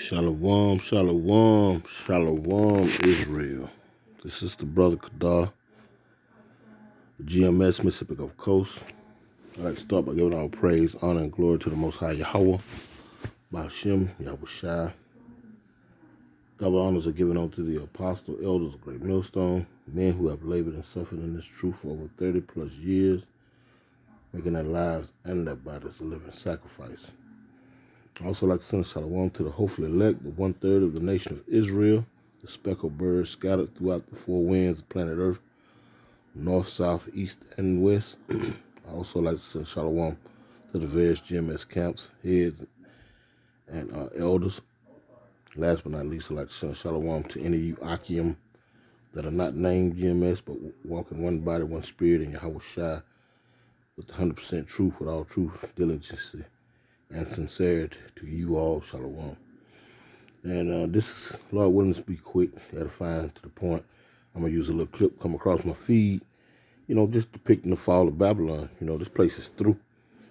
Shalom, shalom, shalom, Israel. This is the brother Kadar, GMS, Mississippi Gulf Coast. I'd like to start by giving all praise, honor, and glory to the Most High Yahweh, Ba'ashem, Yahweh Shai. Double honors are given unto the apostle, elders of Great Millstone, men who have labored and suffered in this truth for over 30 plus years, making their lives and their bodies a living sacrifice. I also like to send a shalom to the hopefully elect, the 1/3 of the nation of Israel, the speckled birds scattered throughout the four winds of planet Earth, north, south, east, and west. I also like to send a shalom to the various GMS camps, heads, and elders. Last but not least, I'd like to send a shalom to any of you Akim that are not named GMS, but walk in one body, one spirit, in Yahweh Shai, with 100% truth, with all truth, diligence, and sincerity to you all, shalom. And this is, Lord willing, to be quick, edifying, to the point. I'm going to use a little clip come across my feed, just depicting the fall of Babylon. This place is through.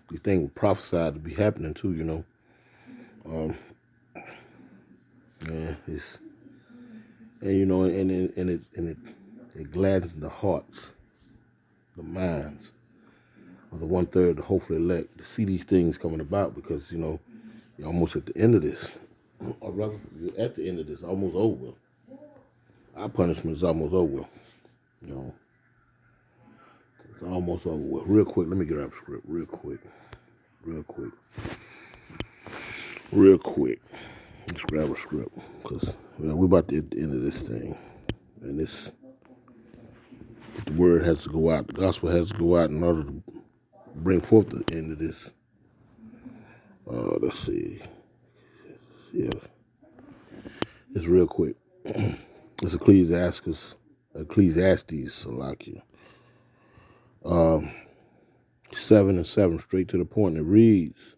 These things were prophesied to be happening too, and it's, and it gladdens the hearts, the minds of the 1/3, the hopefully elect, to see these things coming about, because, you're almost at the end of this. Or rather, you're at the end of this, almost over. Our punishment is almost over. It's almost over with. Real quick, let me get out the script. Real quick. Let's grab a script, because we're about to hit the end of this thing. And the word has to go out. The gospel has to go out in order to bring forth the end of this. Let's see. Yeah. It's real quick. It's Ecclesiastes, Salakia. 7 and 7, straight to the point. It reads,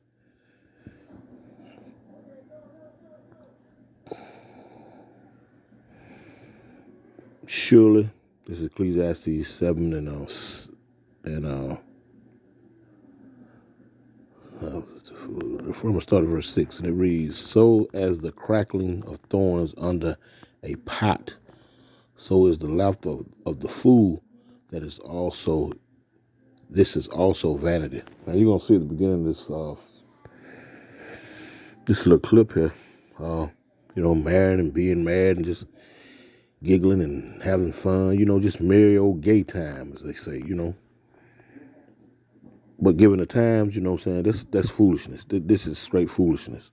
surely, this is Ecclesiastes 7 and from start of verse 6, and it reads, so as the crackling of thorns under a pot, so is the laughter of the fool, this is also vanity. Now you're going to see at the beginning of this little clip here, married and being married and just giggling and having fun, just merry old gay time, as they say, But given the times, that's foolishness. This is straight foolishness.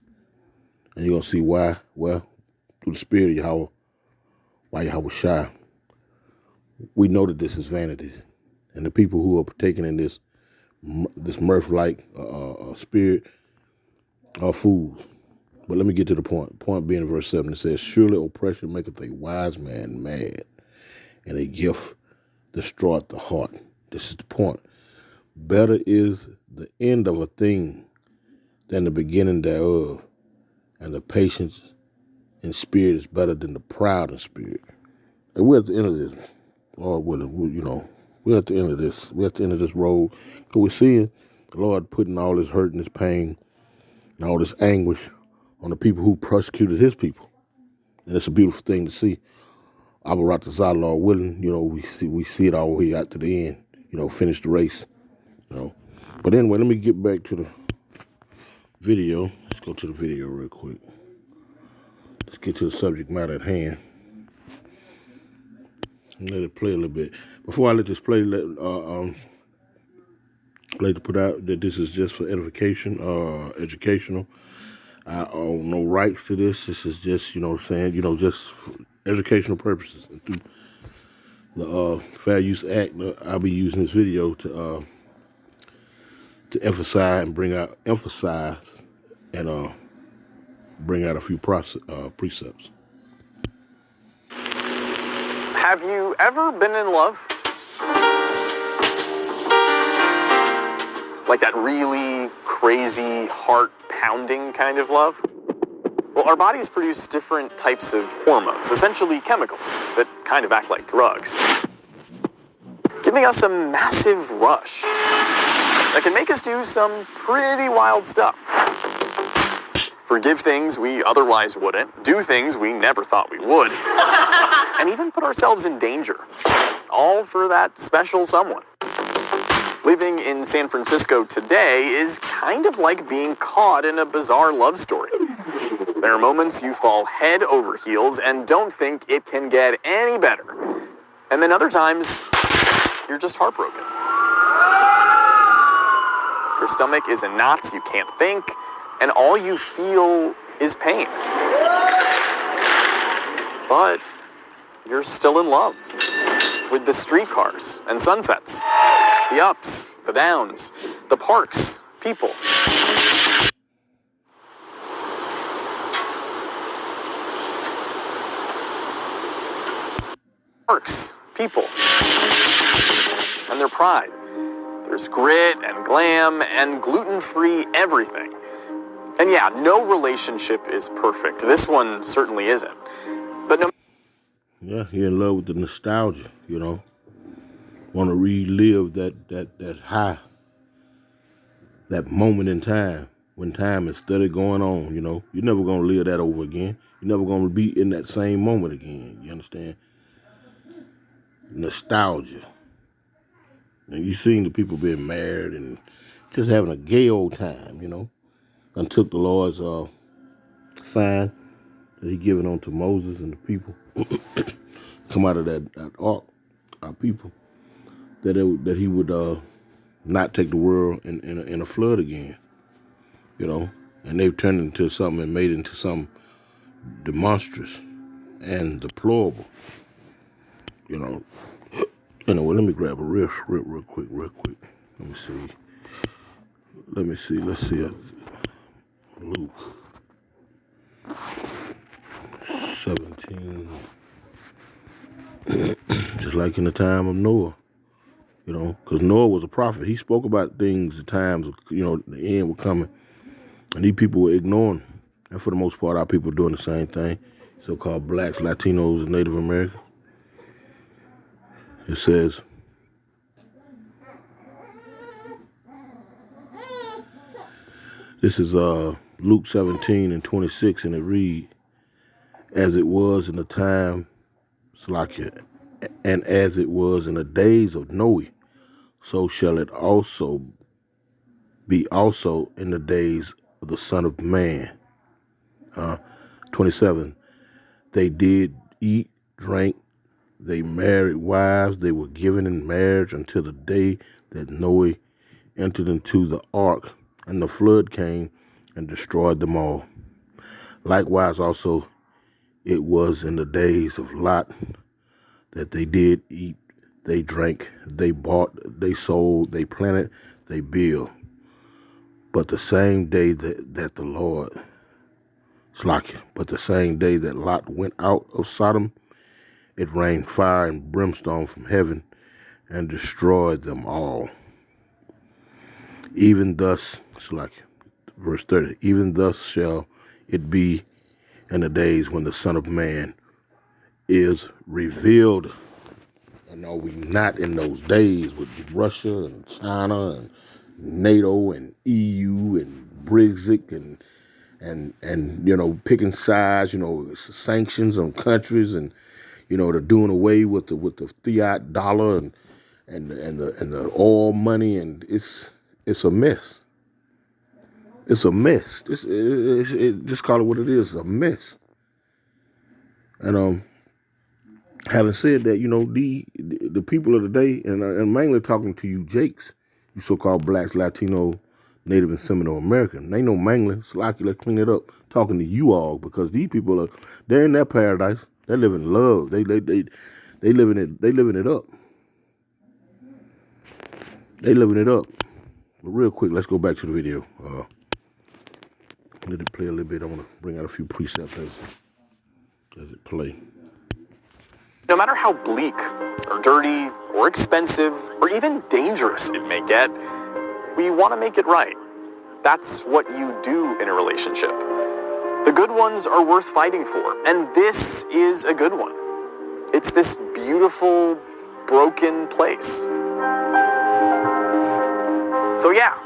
And you're going to see why. Well, through the spirit of Yahweh, why Yahweh Shai, we know that this is vanity. And the people who are partaking in this mirth-like spirit are fools. But let me get to the point. Point being in verse 7, it says, surely oppression maketh a wise man mad, and a gift destroyeth the heart. This is the point. Better is the end of a thing than the beginning thereof, and the patience in spirit is better than the proud in spirit. And we're at the end of this. Lord willing, we're at the end of this. We're at the end of this road. Because we're seeing the Lord putting all this hurt and this pain and all this anguish on the people who persecuted his people. And it's a beautiful thing to see. Abaratazah, Lord willing, we see it all the way out to the end, finish the race. But anyway, let me get back to the video. Let's go to the video real quick. Let's get to the subject matter at hand. Let it play a little bit. Before I let this play, I'd like to put out that this is just for edification, educational. I own no rights to this. This is just, just for educational purposes. And through the Fair Use Act, I'll be using this video to emphasize and bring out a few precepts. Have you ever been in love? Like that really crazy, heart-pounding kind of love? Well, our bodies produce different types of hormones, essentially chemicals, that kind of act like drugs, giving us a massive rush that can make us do some pretty wild stuff. For forgive things we otherwise wouldn't, do things we never thought we would, and even put ourselves in danger, all for that special someone. Living in San Francisco today is kind of like being caught in a bizarre love story. There are moments you fall head over heels and don't think it can get any better. And then other times, you're just heartbroken. Your stomach is in knots, you can't think, and all you feel is pain. But you're still in love with the streetcars and sunsets, the ups, the downs, the parks, people. Parks, people, and their pride. There's grit and glam and gluten-free everything. And yeah, no relationship is perfect. This one certainly isn't. But no. Yeah, you're in love with the nostalgia, you know. Want to relive that high, that moment in time when time is steady going on, you know. You're never going to live that over again. You're never going to be in that same moment again, you understand? Nostalgia. And you seen the people being married and just having a gay old time, you know. And took the Lord's sign that he given unto Moses and the people. Come out of that ark, our people. That he would not take the world in a flood again, you know. And they've turned into something and made it into something demonstrous and deplorable, you know. Anyway, let me grab a real quick. Let me see. Let's see. Luke 17. Just like in the time of Noah, you know, because Noah was a prophet. He spoke about things, the times, you know, the end were coming. And these people were ignoring them. And for the most part, our people are doing the same thing. So-called blacks, Latinos, and Native Americans. It says, this is Luke 17 and 26, and it reads, as it was in the time, Slakia, and as it was in the days of Noah, so shall it also be also in the days of the Son of Man. 27, they did eat, drank, they married wives, they were given in marriage until the day that Noah entered into the ark, and the flood came and destroyed them all. Likewise also it was in the days of Lot, that they did eat, they drank, they bought, they sold, they planted, they built. But the same day that the Lord, Slakia, but the same day that Lot went out of Sodom, it rained fire and brimstone from heaven and destroyed them all. Even thus, Slakia, verse 30, even thus shall it be in the days when the Son of Man is revealed. And are we not in those days with Russia and China and NATO and EU and Brexit and you know, picking sides, you know, sanctions on countries, and you know, they're doing away with the fiat dollar and the oil money, and it's a mess. It's a mess. Just call it what it is, a mess. And having said that, you know, the people of the day, and I'm mainly talking to you Jakes, you so-called blacks, Latino, Native, and Seminole American. They know mainly, Slacky, let's clean it up, talking to you all, because these people they're in their paradise. They live in love. They living it. They living it up. They living it up. But real quick, let's go back to the video. Let it play a little bit. I want to bring out a few precepts as it play. No matter how bleak, or dirty, or expensive, or even dangerous it may get, we want to make it right. That's what you do in a relationship. The good ones are worth fighting for, and this is a good one. It's this beautiful, broken place. So yeah,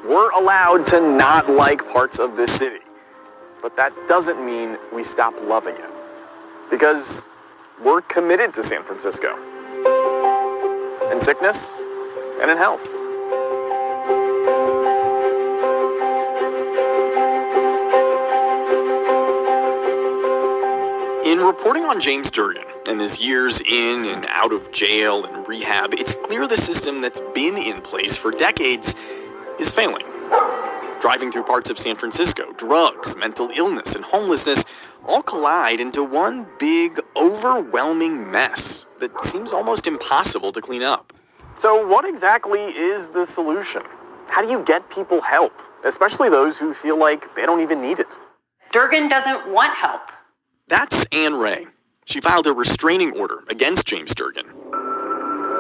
we're allowed to not like parts of this city. but that doesn't mean we stop loving it. Because we're committed to San Francisco. In sickness and in health. In reporting on James Durgan and his years in and out of jail and rehab, it's clear the system that's been in place for decades is failing. Driving through parts of San Francisco, drugs, mental illness, and homelessness all collide into one big, overwhelming mess that seems almost impossible to clean up. So what exactly is the solution? How do you get people help, especially those who feel like they don't even need it? Durgan doesn't want help. That's Anne Ray. She filed a restraining order against James Durgan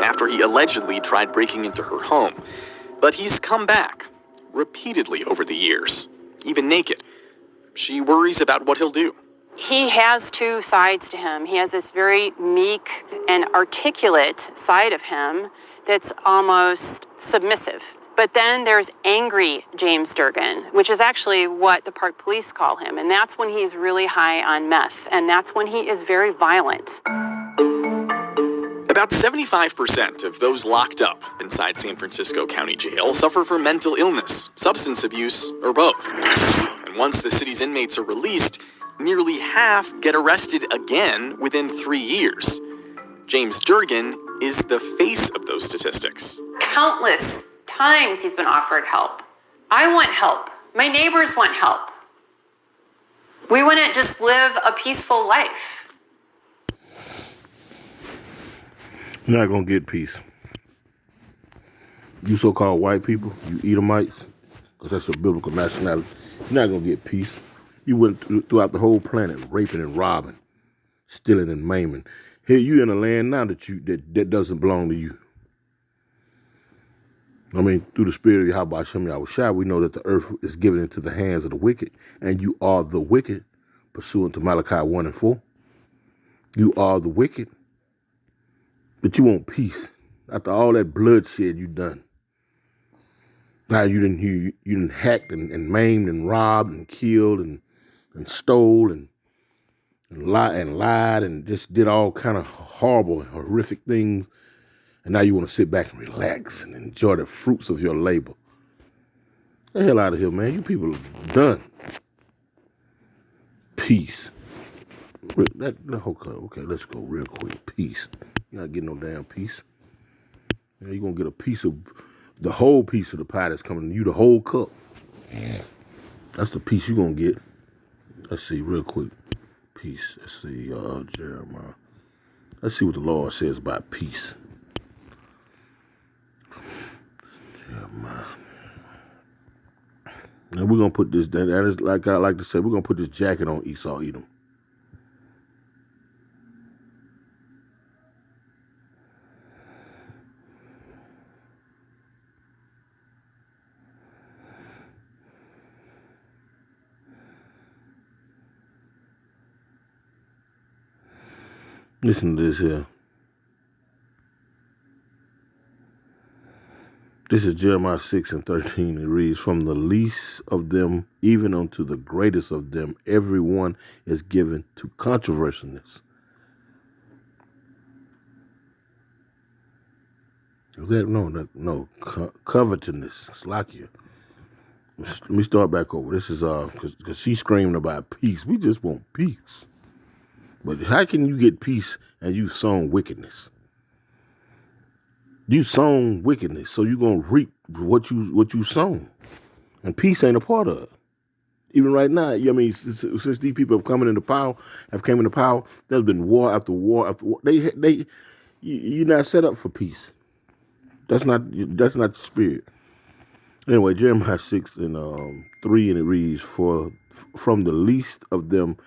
after he allegedly tried breaking into her home. But he's come back repeatedly over the years, even naked. She worries about what he'll do. He has two sides to him. He has this very meek and articulate side of him that's almost submissive. But then there's angry James Durgan, which is actually what the Park Police call him. And that's when he's really high on meth. And that's when he is very violent. About 75% of those locked up inside San Francisco County Jail suffer from mental illness, substance abuse, or both. And once the city's inmates are released, nearly half get arrested again within 3 years. James Durgan is the face of those statistics. Countless times he's been offered help. I want help. My neighbors want help. We want to just live a peaceful life. You're not going to get peace. You so-called white people, you Edomites, because that's your biblical nationality, you're not going to get peace. You went throughout the whole planet raping and robbing, stealing and maiming. Here you in a land now that doesn't belong to you. I mean, through the spirit of Yahweh Hashem Yahushua, we know that the earth is given into the hands of the wicked, and you are the wicked, pursuant to Malachi 1 and 4. You are the wicked. But you want peace after all that bloodshed you done. Now you done hacked and maimed and robbed and killed and stole and lied and just did all kind of horrible and horrific things. And now you want to sit back and relax and enjoy the fruits of your labor. Get the hell out of here, man. You people are done. Peace. Okay, let's go real quick. Peace. You're not getting no damn peace. You're going to get a piece of, the whole piece of the pie that's coming to you, the whole cup. Yeah. That's the piece you're going to get. Let's see, real quick. Peace. Let's see, Jeremiah. Let's see what the Lord says about peace. Jeremiah. Now we're going to put this, that is like I like to say, we're going to put this jacket on Esau Edom. Listen to this here. This is Jeremiah 6 and 13. It reads, from the least of them, even unto the greatest of them, everyone is given to controversialness. Covetousness. Slakia. Let me start back over. This is because she's screaming about peace. We just want peace. But how can you get peace and you sown wickedness? You sown wickedness, so you're gonna reap what you sown, and peace ain't a part of it. Even right now, I mean, since these people have come into power, there's been war after war after war. You're not set up for peace. That's not the spirit. Anyway, Jeremiah 6 and 3, and it reads, from the least of them,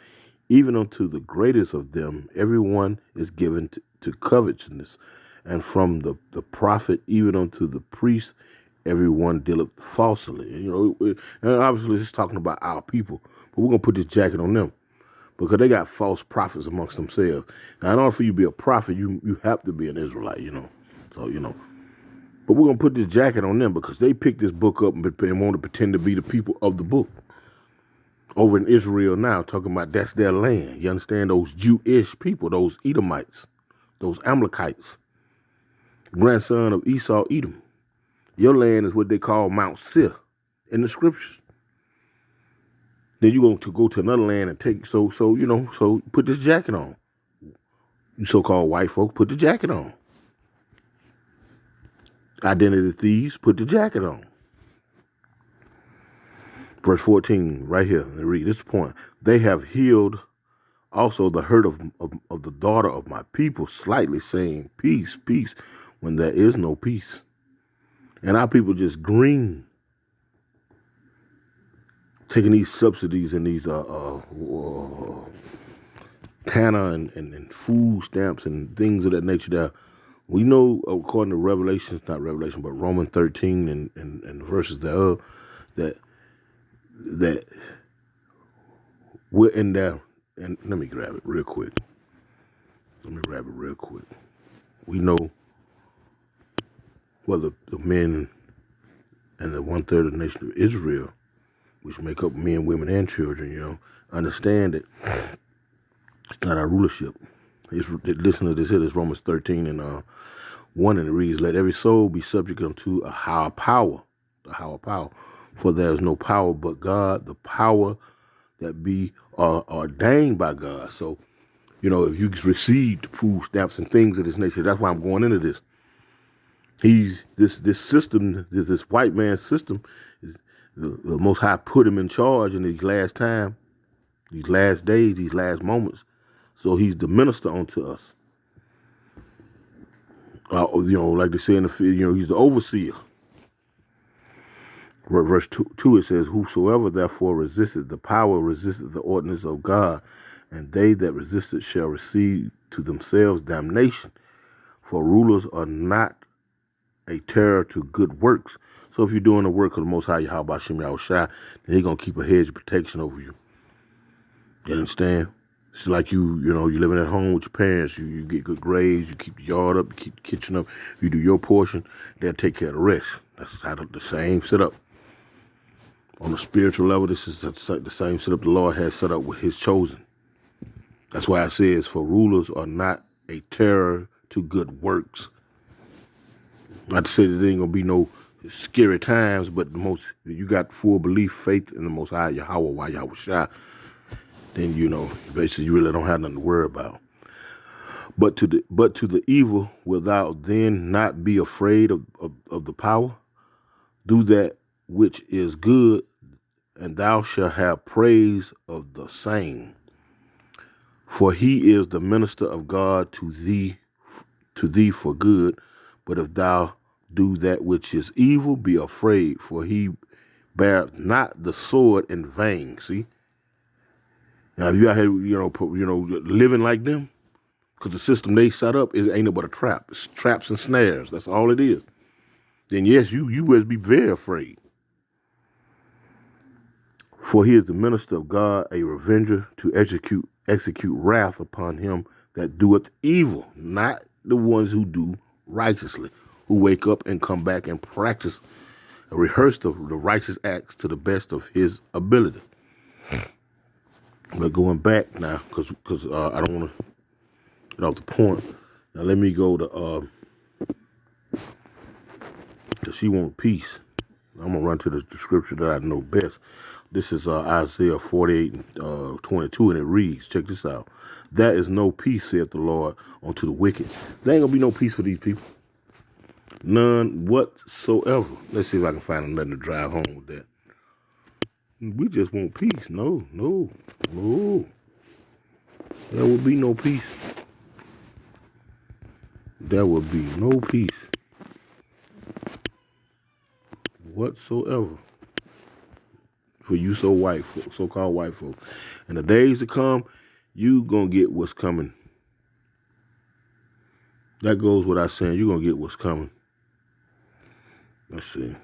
even unto the greatest of them, everyone is given to covetousness. And from the prophet, even unto the priest, everyone dealeth falsely. And obviously it's talking about our people. But we're going to put this jacket on them. Because they got false prophets amongst themselves. Now, in order for you to be a prophet, you have to be an Israelite, So, But we're going to put this jacket on them because they picked this book up and want to pretend to be the people of the book. over in Israel now, talking about that's their land. You understand? Those Jewish people, those Edomites, those Amalekites, grandson of Esau, Edom. Your land is what they call Mount Seir in the scriptures. Then you're going to go to another land and take, so put this jacket on. You so-called white folk, put the jacket on. Identity thieves, put the jacket on. Verse 14, right here, and read this point. They have healed also the hurt of the daughter of my people, slightly saying, peace, peace, when there is no peace. And our people just green, taking these subsidies and these TANA and food stamps and things of that nature there. We know, according to Revelation, not Revelation, but Romans 13 and verses thereof, that we're in there. And let me grab it real quick. We know whether the men and the 1/3 of the nation of Israel, which make up men, women, and children, understand that it's not our rulership. Listen to this here. This Romans 13 and 1, and it reads, let every soul be subject unto a higher power, the higher power. For there is no power but God, the power that be ordained by God. So, if you received food stamps and things of this nature, that's why I'm going into this. This system, this white man's system, is the Most High put him in charge in these last time, these last days, these last moments. So he's the minister unto us. Like they say in the field, he's the overseer. Verse 2, it says, whosoever therefore resisteth the power resisteth the ordinance of God, and they that resist it shall receive to themselves damnation. For rulers are not a terror to good works. So if you're doing the work of the Most High Yahweh Shem Yahushua, then he's going to keep a hedge of protection over you. You understand? It's like you're living at home with your parents. You get good grades. You keep the yard up. You keep the kitchen up. You do your portion. They'll take care of the rest. That's how the same setup. On the spiritual level, this is the same setup the Lord has set up with his chosen. That's why it says, for rulers are not a terror to good works. Not to say that there ain't going to be no scary times, but you got full belief, faith in the Most High Yahweh Yahushua, then, basically you really don't have nothing to worry about. But to the evil, wilt thou then not be afraid of the power? Do that which is good, and thou shalt have praise of the same. For he is the minister of God to thee for good. But if thou do that which is evil, be afraid, for he bear not the sword in vain. See? Now, if you out here, living like them, because the system they set up ain't no but a trap. It's traps and snares. That's all it is. Then yes, you would be very afraid. For he is the minister of God, a revenger to execute wrath upon him that doeth evil, not the ones who do righteously, who wake up and come back and practice and rehearse the righteous acts to the best of his ability. But going back now, because I don't want to get off the point. Now let me go to, because she wants peace. I'm going to run to the scripture that I know best. This is Isaiah 48 and 22, and it reads, check this out. There is no peace, saith the Lord, unto the wicked. There ain't going to be no peace for these people. None whatsoever. Let's see if I can find nothing to drive home with that. We just want peace. No. There will be no peace. There will be no peace whatsoever for you so-called white folk. In the days to come, you gonna get what's coming. That goes without saying. You're gonna get what's coming. Let's see.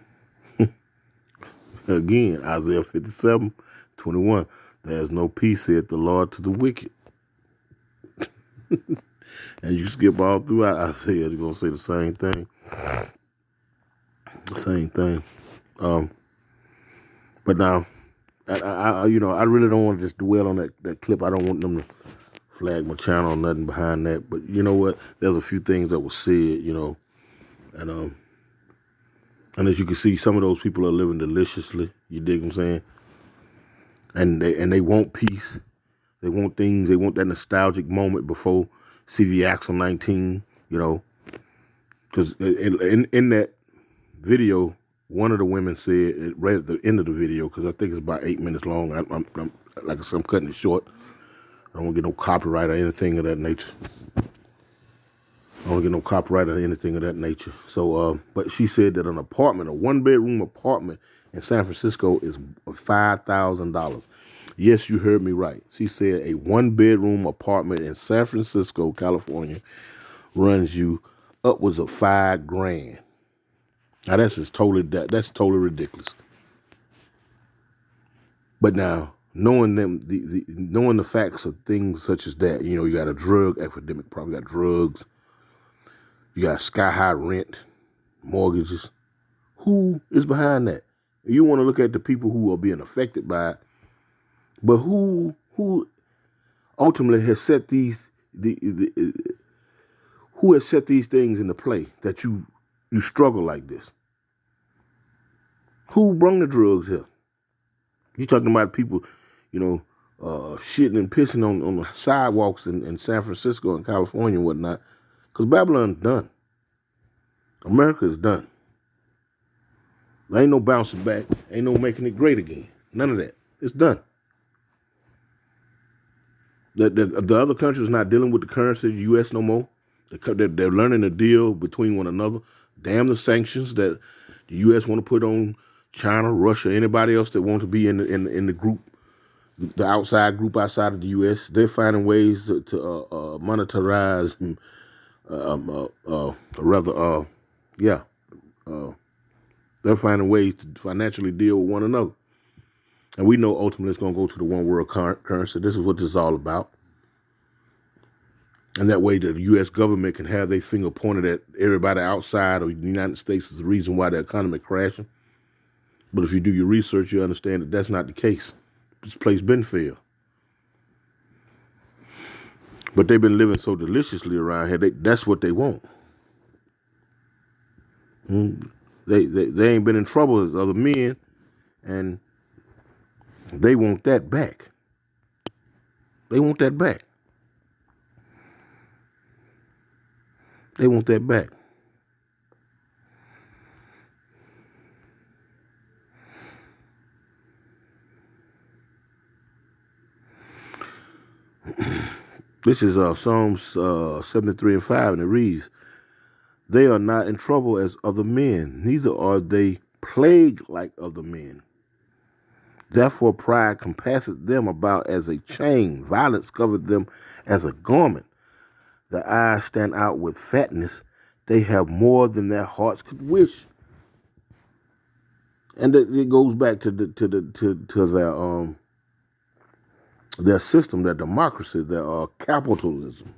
Again, Isaiah 57:21. There's no peace, saith the Lord, to the wicked. And you skip all throughout Isaiah, you're gonna say the same thing. But now, I really don't want to just dwell on that clip. I don't want them to flag my channel or nothing behind that. But you know what? There's a few things that were said, and as you can see, some of those people are living deliciously. You dig what I'm saying? And they want peace. They want things. They want that nostalgic moment before CV Axel 19. Because in that video, one of the women said right at the end of the video, because I think it's about 8 minutes long. I'm like I said, I'm cutting it short. I don't want to get no copyright or anything of that nature. I don't get no copyright or anything of that nature. So, but she said that an apartment, a 1-bedroom apartment in San Francisco is $5,000. Yes, you heard me right. She said a 1-bedroom apartment in San Francisco, California, runs you upwards of $5,000. Now that's totally ridiculous. But now, knowing knowing the facts of things such as that, you got a drug epidemic, probably got drugs. You got sky high rent, mortgages. Who is behind that? You want to look at the people who are being affected by it, but who ultimately has set who has set these things into play that you struggle like this? Who brought the drugs here? You talking about people, shitting and pissing on the sidewalks in San Francisco and California and whatnot. Because Babylon's done. America is done. There ain't no bouncing back. Ain't no making it great again. None of that. It's done. The other countries not dealing with the currency of the U.S. no more. They're learning to deal between one another. Damn the sanctions that the U.S. want to put on China, Russia, anybody else that want to be in the group, the outside group outside of the U.S. They're finding ways to monetize. They're finding ways to financially deal with one another. And we know ultimately it's going to go to the one world currency. This is what this is all about. And that way the U.S. government can have their finger pointed at everybody outside of the United States is the reason why the economy crashing. But if you do your research, you understand that that's not the case. This place been failed. But they've been living so deliciously around here. That's what they want. They ain't been in trouble as other men, and they want that back. They want that back. They want that back. This is Psalms 73:5, and it reads, "They are not in trouble as other men, neither are they plagued like other men. Therefore pride compasseth them about as a chain, violence covered them as a garment. Their eyes stand out with fatness, they have more than their hearts could wish." And it goes back to their system, their democracy, their capitalism,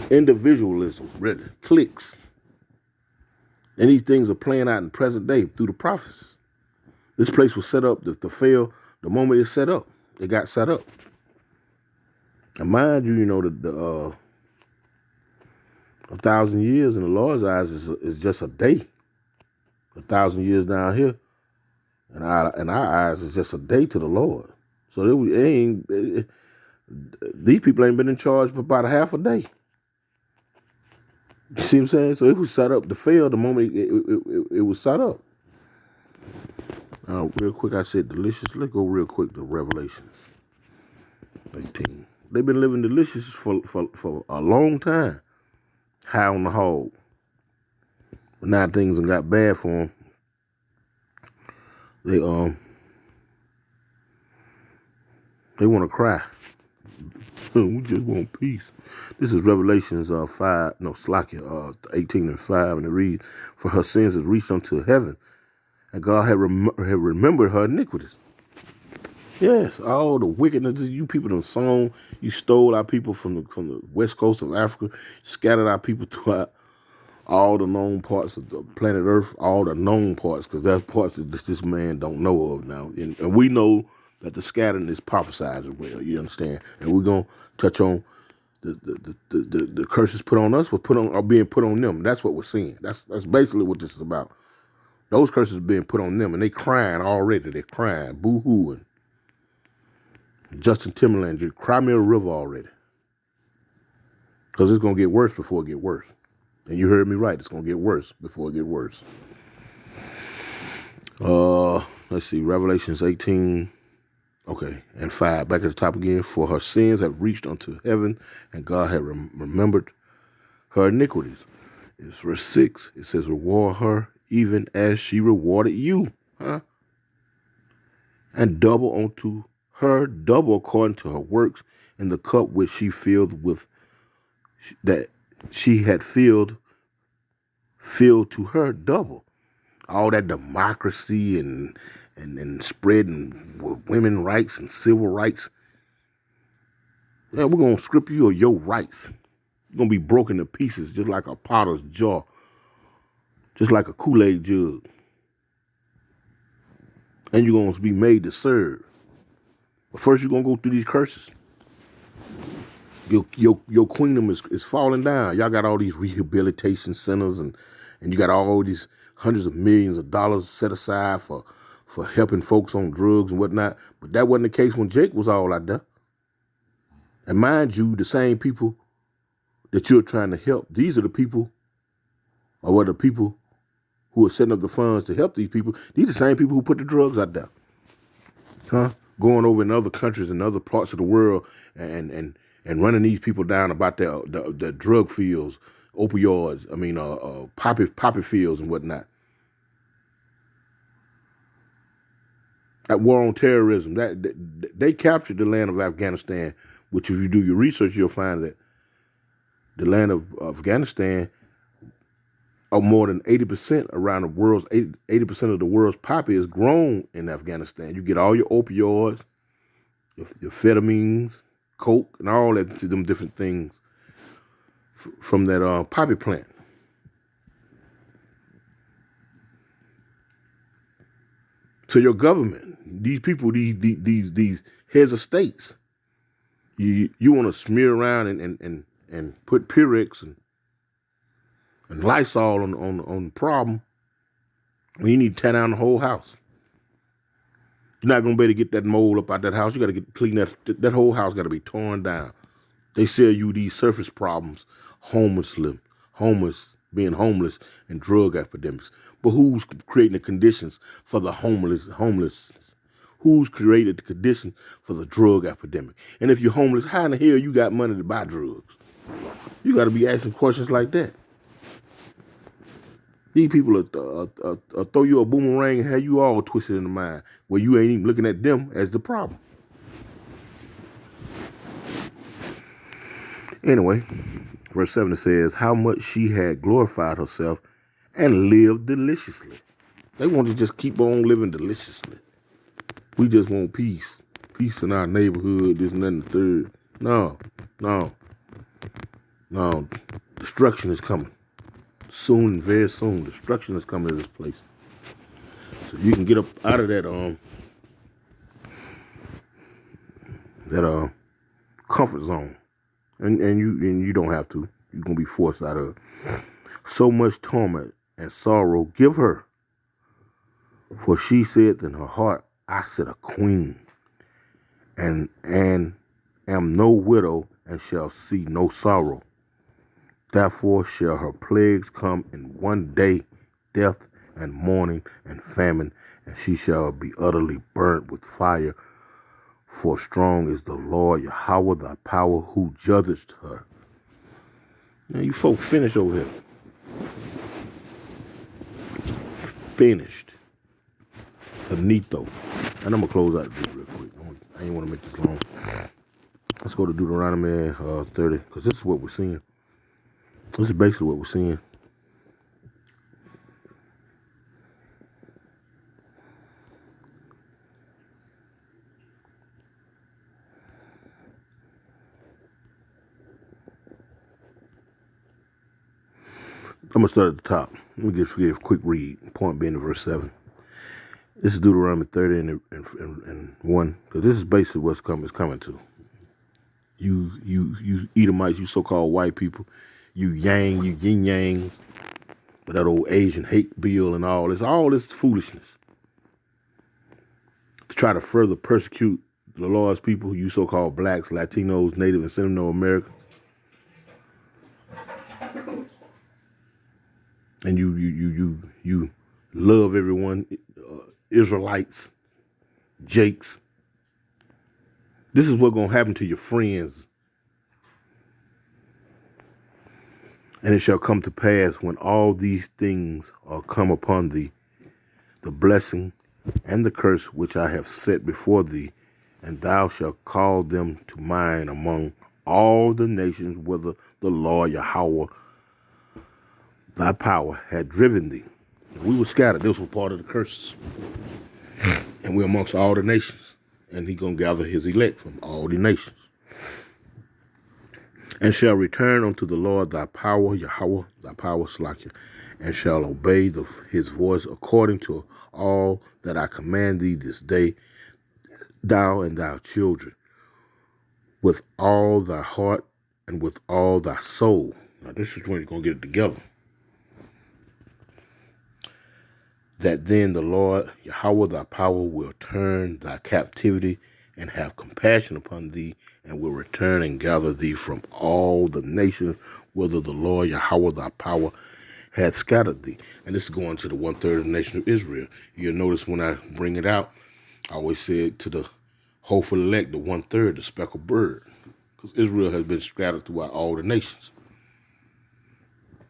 individualism, really, cliques. And these things are playing out in present day through the prophecies. This place was set up to fail the moment it's set up. It got set up. And mind you, the 1,000 years in the Lord's eyes is just a day. 1,000 years down here, in our eyes, is just a day to the Lord. So these people ain't been in charge for about a half a day. You see what I'm saying? So it was set up to fail the moment it was set up. Real quick, I said delicious. Let's go real quick to Revelations 18. They've been living delicious for a long time. High on the hog. But now things have got bad for them. They want to cry. We just want peace. This is Revelations 18:5, and it reads, "For her sins have reached unto heaven, and God had remembered her iniquities." Yes, all the wickedness you people done sown. You stole our people from the west coast of Africa, scattered our people throughout all the known parts of the planet Earth, all the known parts, because there's parts that this man don't know of now. And we know that the scattering is prophesied as well, you understand? And we're going to touch on the curses put on us are being put on them. That's what we're seeing. That's basically what this is about. Those curses are being put on them, and they crying already. They're crying, boo-hooing. Justin Timberlake, just cry me a river already. Because it's going to get worse before it get worse. And you heard me right. It's going to get worse before it get worse. Let's see. Revelations 18, okay, and 5. Back at the top again. For her sins have reached unto heaven, and God had remembered her iniquities. It's verse 6. It says, reward her even as she rewarded you. Huh? And double unto her, double according to her works, in the cup which she filled with, that she had filled to her double. All that democracy and spreading women rights and civil rights. Yeah, we're going to strip you of your rights. You're going to be broken to pieces just like a potter's jar. Just like a Kool-Aid jug. And you're going to be made to serve. But first you're going to go through these curses. Your kingdom is falling down. Y'all got all these rehabilitation centers and you got all these hundreds of millions of dollars set aside for helping folks on drugs and whatnot. But that wasn't the case when Jake was all out there. And mind you, the same people that you're trying to help, these are the people, or what the people who are setting up the funds to help these people. These are the same people who put the drugs out there. Huh? Going over in other countries and other parts of the world and running these people down about the drug fields, opioids, poppy fields and whatnot. That war on terrorism, that they captured the land of Afghanistan, which if you do your research, you'll find that the land of Afghanistan, or more than 80% around the world's 80% of the world's poppy is grown in Afghanistan. You get all your opioids, your amphetamines, coke, and all that to them different things from that poppy plant. So your government, these people, these heads of states, you want to smear around and put Pyrex and Lysol on the problem, when you need to tear down the whole house. You're not gonna be able to get that mold up out that house. You got to clean that whole house. Got to be torn down. They sell you these surface problems, being homeless, and drug epidemics. But who's creating the conditions for the homelessness? Who's created the condition for the drug epidemic? And if you're homeless, how in the hell you got money to buy drugs? You got to be asking questions like that. These people will throw you a boomerang and have you all twisted in the mind where you ain't even looking at them as the problem. Anyway, verse 7 says, how much she had glorified herself and lived deliciously. They want to just keep on living deliciously. We just want peace. Peace in our neighborhood, this and that and the third. No. Destruction is coming. Soon, very soon, destruction is coming to this place. So you can get up out of that comfort zone. And you don't have to. You're gonna be forced out of it. So much torment and sorrow give her. For she said in her heart, I said a queen, and am no widow, and shall see no sorrow. Therefore shall her plagues come in one day, death and mourning and famine, and she shall be utterly burnt with fire. For strong is the Lord Yahweh thy power, who judgeth her. Now you folk finished over here. Finished. Finito. And I'm going to close out the video real quick. I ain't want to make this long. Let's go to Deuteronomy 30, because this is what we're seeing. This is basically what we're seeing. I'm going to start at the top. Let me give a quick read. Point being in verse 7. This is Deuteronomy 30 and 1, because this is basically what's coming to. You Edomites, you so-called white people, you yin yangs, with that old Asian hate bill and all this foolishness. To try to further persecute the Lord's people, you so-called blacks, Latinos, Native and Central Americans. And you love everyone, Israelites, Jakes. This is what's going to happen to your friends. And it shall come to pass when all these things are come upon thee, the blessing and the curse which I have set before thee, and thou shalt call them to mind among all the nations whither the Lord Yahweh thy power had driven thee. We were scattered. This was part of the curses. And we're amongst all the nations. And he's going to gather his elect from all the nations. And shall return unto the Lord thy power, Yahweh, thy power, Slakia, and shall obey his voice according to all that I command thee this day, thou and thy children, with all thy heart and with all thy soul. Now this is when you're going to get it together. That then the Lord, Yahweh, thy power, will turn thy captivity and have compassion upon thee, and will return and gather thee from all the nations, whither the Lord, Yahweh, thy power, hath scattered thee. And this is going to the 1/3 of the nation of Israel. You'll notice when I bring it out, I always say it to the hopeful elect, the 1/3, the speckled bird. Because Israel has been scattered throughout all the nations.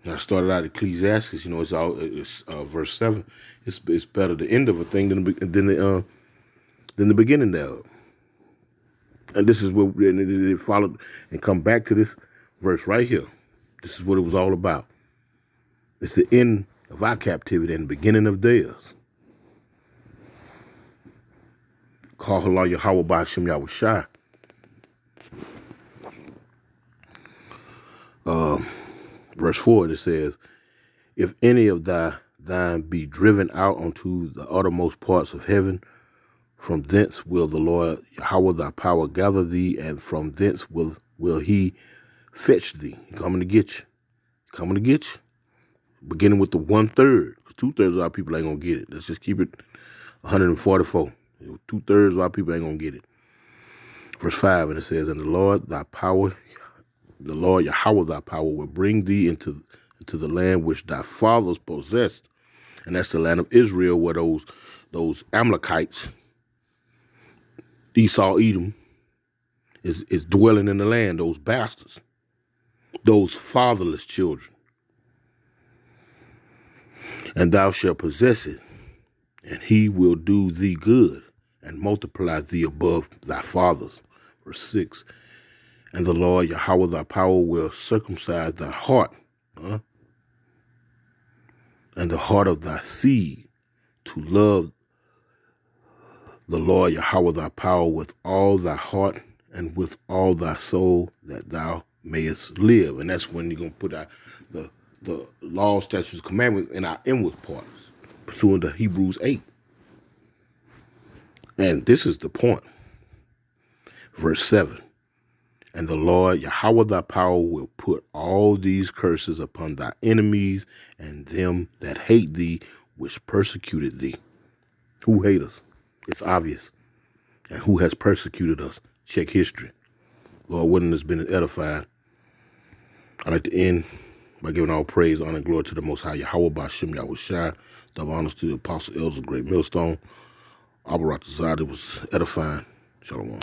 And I started out Ecclesiastes, it's verse 7. It's better the end of a thing than the beginning thereof. And this is what it followed and come back to this verse right here. This is what it was all about. It's the end of our captivity and the beginning of theirs. Call Allah Yahweh by Hashem Yahushai. Verse 4, it says, if any of thine be driven out unto the uttermost parts of heaven, from thence will the Lord Yahweh thy power gather thee, and from thence will he fetch thee. He's coming to get you. Coming to get you. Beginning with the 1/3. Because 2/3 of our people ain't going to get it. Let's just keep it 144. 2/3 of our people ain't going to get it. Verse 5, and it says, and the Lord Yahweh thy power will bring thee into the land which thy fathers possessed. And that's the land of Israel, where those Amalekites, Esau, Edom, is dwelling in the land, those bastards, those fatherless children. And thou shalt possess it, and he will do thee good, and multiply thee above thy fathers. Verse 6, and the Lord Yahweh thy power will circumcise thy heart, and the heart of thy seed, to love the Lord Yahweh thy power with all thy heart and with all thy soul, that thou mayest live. And that's when you're going to put out the law, statutes, commandments in our inward parts, pursuant to Hebrews 8. And this is the point. Verse 7. And the Lord Yahweh thy power will put all these curses upon thy enemies and them that hate thee, which persecuted thee. Who hate us? It's obvious. And who has persecuted us? Check history. Lord willing, has been edified. I'd like to end by giving all praise, honor, and glory to the Most High Yahweh B'Shem Yahushai. Double honors to the Apostle Elders of Great Millstone. Abarat Zadi was edifying. Shalom.